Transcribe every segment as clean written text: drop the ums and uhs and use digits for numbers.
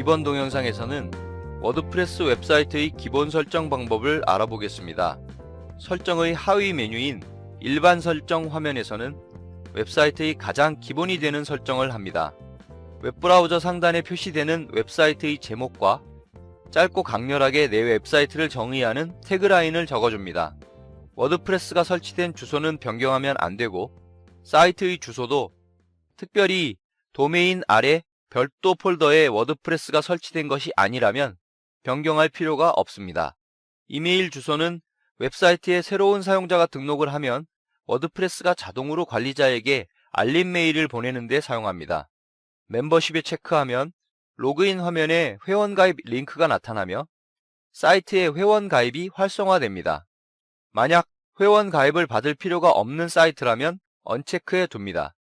이번 동영상에서는 워드프레스 웹사이트의 기본 설정 방법을 알아보겠습니다. 설정의 하위 메뉴인 일반 설정 화면에서는 웹사이트의 가장 기본이 되는 설정을 합니다. 웹브라우저 상단에 표시되는 웹사이트의 제목과 짧고 강렬하게 내 웹사이트를 정의하는 태그라인을 적어줍니다. 워드프레스가 설치된 주소는 변경하면 안되고 사이트의 주소도 특별히 도메인 아래 별도 폴더에 워드프레스가 설치된 것이 아니라면 변경할 필요가 없습니다. 이메일 주소는 웹사이트에 새로운 사용자가 등록을 하면 워드프레스가 자동으로 관리자에게 알림 메일을 보내는 데 사용합니다. 멤버십에 체크하면 로그인 화면에 회원가입 링크가 나타나며 사이트의 회원가입이 활성화됩니다. 만약 회원가입을 받을 필요가 없는 사이트라면 언체크해 둡니다.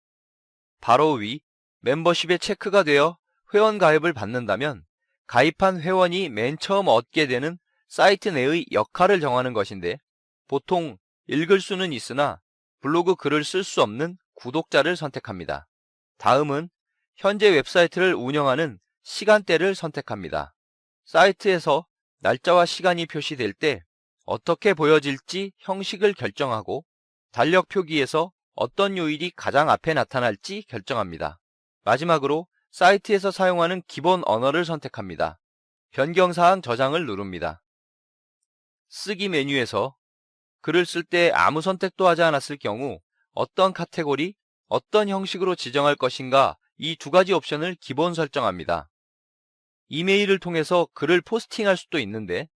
바로 위 멤버십에 체크가 되어 회원가입을 받는다면 가입한 회원이 맨 처음 얻게 되는 사이트 내의 역할을 정하는 것인데 보통 읽을 수는 있으나 블로그 글을 쓸 수 없는 구독자를 선택합니다. 다음은 현재 웹사이트를 운영하는 시간대를 선택합니다. 사이트에서 날짜와 시간이 표시될 때 어떻게 보여질지 형식을 결정하고 달력 표기에서 어떤 요일이 가장 앞에 나타날지 결정합니다. 마지막으로 사이트에서 사용하는 기본 언어를 선택합니다. 변경사항 저장을 누릅니다. 쓰기 메뉴에서 글을 쓸 때 아무 선택도 하지 않았을 경우 어떤 카테고리, 어떤 형식으로 지정할 것인가 이 두 가지 옵션을 기본 설정합니다. 이메일을 통해서 글을 포스팅할 수도 있는데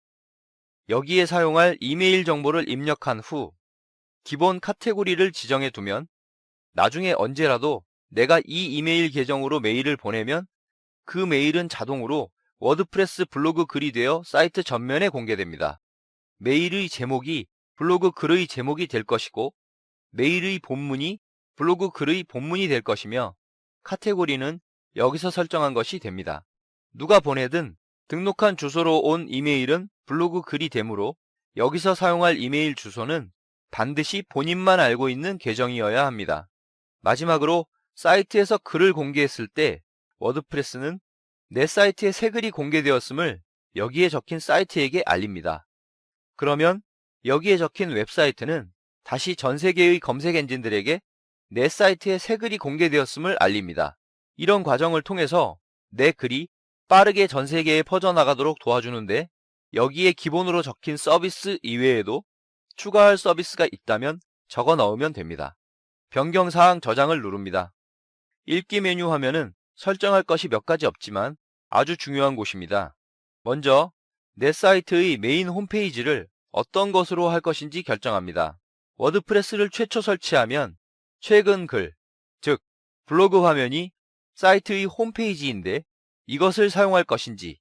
여기에 사용할 이메일 정보를 입력한 후 기본 카테고리를 지정해 두면 나중에 언제라도 내가 이 이메일 계정으로 메일을 보내면 그 메일은 자동으로 워드프레스 블로그 글이 되어 사이트 전면에 공개됩니다. 메일의 제목이 블로그 글의 제목이 될 것이고 메일의 본문이 블로그 글의 본문이 될 것이며 카테고리는 여기서 설정한 것이 됩니다. 누가 보내든 등록한 주소로 온 이메일은 블로그 글이 되므로 여기서 사용할 이메일 주소는 반드시 본인만 알고 있는 계정이어야 합니다. 마지막으로 사이트에서 글을 공개했을 때 워드프레스는 내 사이트에 새 글이 공개되었음을 여기에 적힌 사이트에게 알립니다. 그러면 여기에 적힌 웹사이트는 다시 전 세계의 검색 엔진들에게 내 사이트에 새 글이 공개되었음을 알립니다. 이런 과정을 통해서 내 글이 빠르게 전 세계에 퍼져나가도록 도와주는데 여기에 기본으로 적힌 서비스 이외에도 추가할 서비스가 있다면 적어 넣으면 됩니다. 변경사항 저장을 누릅니다. 읽기 메뉴 화면은 설정할 것이 몇 가지 없지만 아주 중요한 곳입니다. 먼저 내 사이트의 메인 홈페이지를 어떤 것으로 할 것인지 결정합니다. 워드프레스를 최초 설치하면 최근 글, 즉 블로그 화면이 사이트의 홈페이지인데 이것을 사용할 것인지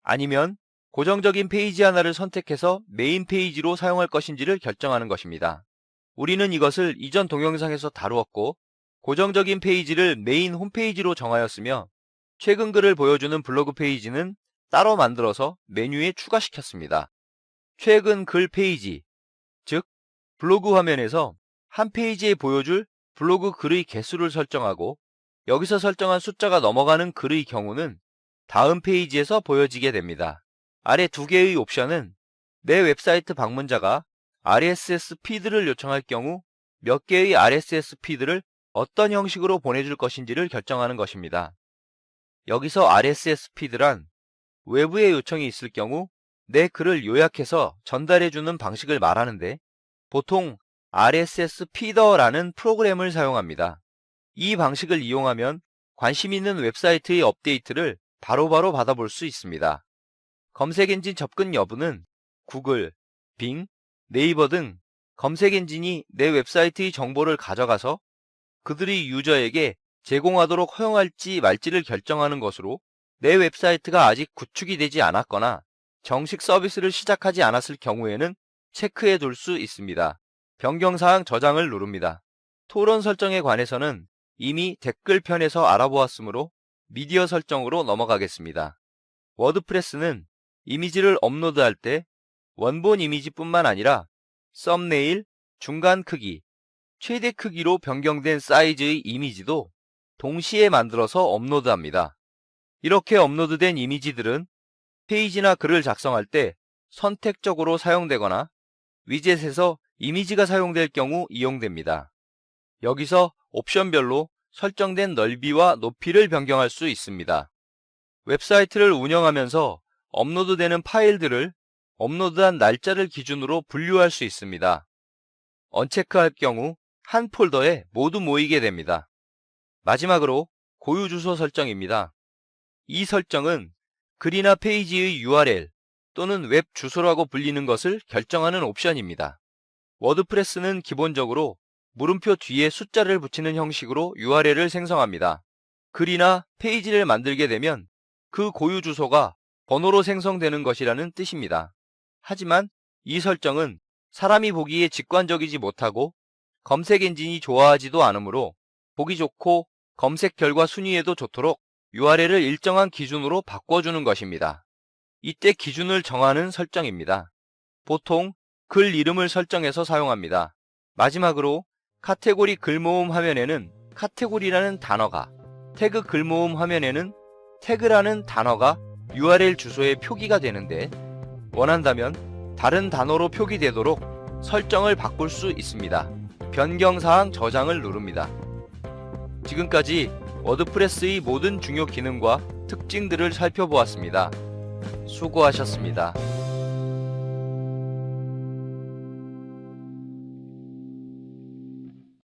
아니면 고정적인 페이지 하나를 선택해서 메인 페이지로 사용할 것인지를 결정하는 것입니다. 우리는 이것을 이전 동영상에서 다루었고 고정적인 페이지를 메인 홈페이지로 정하였으며 최근 글을 보여주는 블로그 페이지는 따로 만들어서 메뉴에 추가시켰습니다. 최근 글 페이지, 즉 블로그 화면에서 한 페이지에 보여줄 블로그 글의 개수를 설정하고 여기서 설정한 숫자가 넘어가는 글의 경우는 다음 페이지에서 보여지게 됩니다. 아래 두 개의 옵션은 내 웹사이트 방문자가 RSS 피드를 요청할 경우 몇 개의 RSS 피드를 어떤 형식으로 보내줄 것인지를 결정하는 것입니다. 여기서 RSS 피드란 외부에 요청이 있을 경우 내 글을 요약해서 전달해주는 방식을 말하는데 보통 RSS 피더라는 프로그램을 사용합니다. 이 방식을 이용하면 관심 있는 웹사이트의 업데이트를 바로바로 받아볼 수 있습니다. 검색 엔진 접근 여부는 구글, 빙, 네이버 등 검색 엔진이 내 웹사이트의 정보를 가져가서 그들이 유저에게 제공하도록 허용할지 말지를 결정하는 것으로 내 웹사이트가 아직 구축이 되지 않았거나 정식 서비스를 시작하지 않았을 경우에는 체크해 둘 수 있습니다. 변경사항 저장을 누릅니다. 토론 설정에 관해서는 이미 댓글 편에서 알아보았으므로 미디어 설정으로 넘어가겠습니다. 워드프레스는 이미지를 업로드할 때 원본 이미지뿐만 아니라 썸네일, 중간 크기, 최대 크기로 변경된 사이즈의 이미지도 동시에 만들어서 업로드합니다. 이렇게 업로드된 이미지들은 페이지나 글을 작성할 때 선택적으로 사용되거나 위젯에서 이미지가 사용될 경우 이용됩니다. 여기서 옵션별로 설정된 넓이와 높이를 변경할 수 있습니다. 웹사이트를 운영하면서 업로드되는 파일들을 업로드한 날짜를 기준으로 분류할 수 있습니다. 언체크할 경우 한 폴더에 모두 모이게 됩니다. 마지막으로 고유 주소 설정입니다. 이 설정은 글이나 페이지의 URL 또는 웹 주소라고 불리는 것을 결정하는 옵션입니다. 워드프레스는 기본적으로 물음표 뒤에 숫자를 붙이는 형식으로 URL을 생성합니다. 글이나 페이지를 만들게 되면 그 고유 주소가 번호로 생성되는 것이라는 뜻입니다. 하지만 이 설정은 사람이 보기에 직관적이지 못하고 검색 엔진이 좋아하지도 않으므로 보기 좋고 검색 결과 순위에도 좋도록 URL을 일정한 기준으로 바꿔주는 것입니다. 이때 기준을 정하는 설정입니다. 보통 글 이름을 설정해서 사용합니다. 마지막으로 카테고리 글모음 화면에는 카테고리라는 단어가, 태그 글모음 화면에는 태그라는 단어가 URL 주소에 표기가 되는데 원한다면 다른 단어로 표기되도록 설정을 바꿀 수 있습니다. 변경사항 저장을 누릅니다. 지금까지 워드프레스의 모든 중요 기능과 특징들을 살펴보았습니다. 수고하셨습니다.